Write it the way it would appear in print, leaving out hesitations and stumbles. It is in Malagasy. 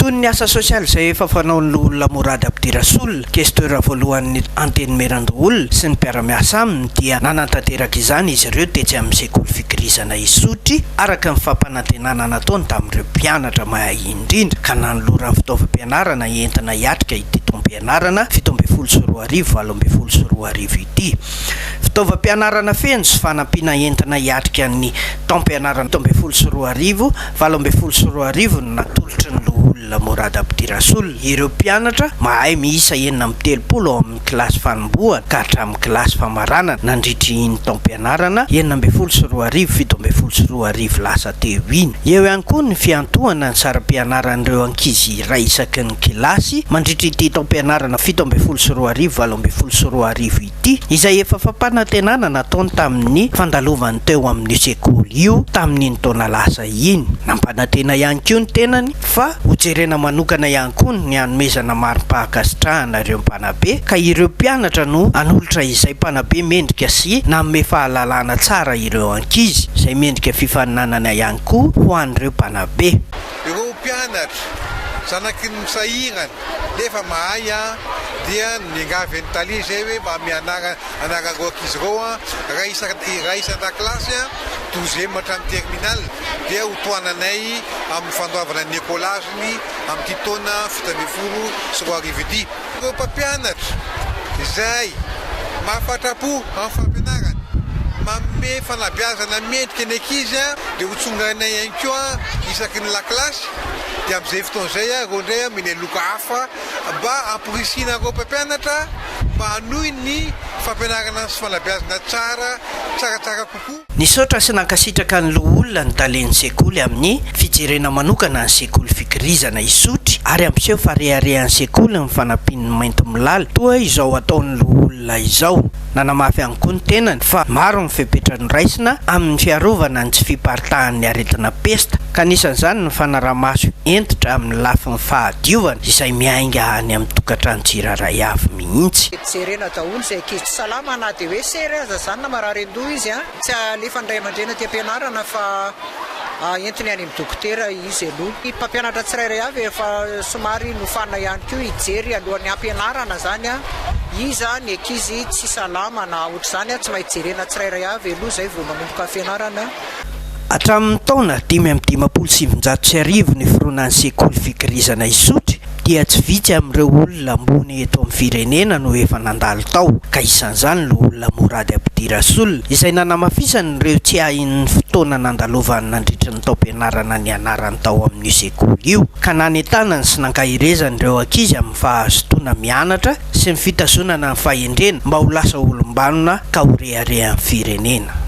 tohin'ny asa sosialy izay efa fanaon'ny Loholona Mourad ABDIRASSOUL Kestora voalohan'ny Antenimierandoholona sy ny mpiara-miasa aminy dia nanatanteraka izany izy ireo tetsy amin'ny Sekoly Fikirizana Isotry araka ny fampanantenana nataony tamin'ireo mpianatra mahay indrindra ka nanolotra ny fitaovam-pianarana entina hiatrika ity taom-pianarana 17 ity. Fitaovam-pianarana feno sy fanampiana entina hiatrika ny taom-pianarana 17 natolotry ny Loholona Mourad ABDIRASSOUL ireo mpianatra mahay miisa 9 amin'ny kilasy fanombohana ka hatramin'ny kilasy famaranana nandritry ny taom-pianarana 17 lasa teo iny. Eo ihany koa ny fiantohana ny saram-pianaran'ireo ankizy iray isaky ny kilasy mandritry ity taom-pianarana 17 ity izay efa fampanantenana nataony tamin'ny fandalovany teo amin'ny sekoly io tamin'iny taona lasa iny. Nampanantena ihany koa ny tenany fa hojerena manokana ihany koa ny hanomezana marim-pahakasitrahana ireo mpanabe ka ireo mpianatra no anolotra izay mpanabe mendrika sy nanome fahalalana tsara ireo ankizy izay mendrika fifaninanana ihany koa ho an'ireo mpanabe. Ireo mpianatra zanaky ny misahirana nefa mahay dia ningavy ny tali zay hoe mba mianarareo ankizy ireo raisana kilasy 12e hatramin'ny terminal dia hotoananay amin'ny fandoavana ny écolaziny amin'ny taona 17 ity. Ireo mpampianatra izay mahafatrapo amin'ny fampianarana manome fanabeazana mendrika ny ankizy dia hotsonganay ihany koa isaky ny lakilasy dia amin'izay fotoan'izay reo indray miny loka hafa mba ampirisina reo mpampianatra mba hanohy ny fampianarana sy fanabeazana tsaratsara kokoa. Nisaotra sy nankasitraka ny Loholona ny talen'ny sekoly amin'ny fijerena manokana ny Sekoly Fikirizana Isotry ary ampiseho fa reharehan'ny sekoly ny fanampin'ny mainty milala toa izao ataon'ny Loholona izao. Nanamafy ihany koa ny tenany fa maro ny fepetrany raisina amin'ny fiarovana ny tsy fiparitahan'ny aretina pesta ka anisan'izany ny fanaramaso entitra amin'ny lafin'ny fahadiovana izay miainga any amin'ny tokantrano tsiraray avy mihitsy. Jerena daholo izay ankizy tsy salama na dia hoe sery aza zany na marary-ndoha izy tsy alefa ndray aman-dreny aty ampianarana fa entiny any amin'ny dokotera izy aloha. Ny mpampianatra tsirairay avy efa somary nofana ihany koa hijery alohan'ny ampianarana zany iza ny ankizy tsy salama na ohatr'izany tsy mahay jerena tsirairay avy aloha zay vao manomboka fianarana. Hatramin'ny taona 5,790 ny fironan'ny Sekoly Fikirizana Isotry dia tsy vitsy amin'ireo olona ambony eto amin'ny firenena no efa nandalo tao ka isan'izany Loholona Mourad ABDIRASSOUL izay nanamafisany ireo tsy hahin'ny fotoana nandalovany nandritra ny taom-pianarana ny anarany tao amin'io sekoly io ka nanentanany sy nankahirezany ireo ankizy amin'ny fahazotoana mianatra sy ny fitazonana ny fahendrena mba ho lasa olombanona ka ho reharehan'ny firenena.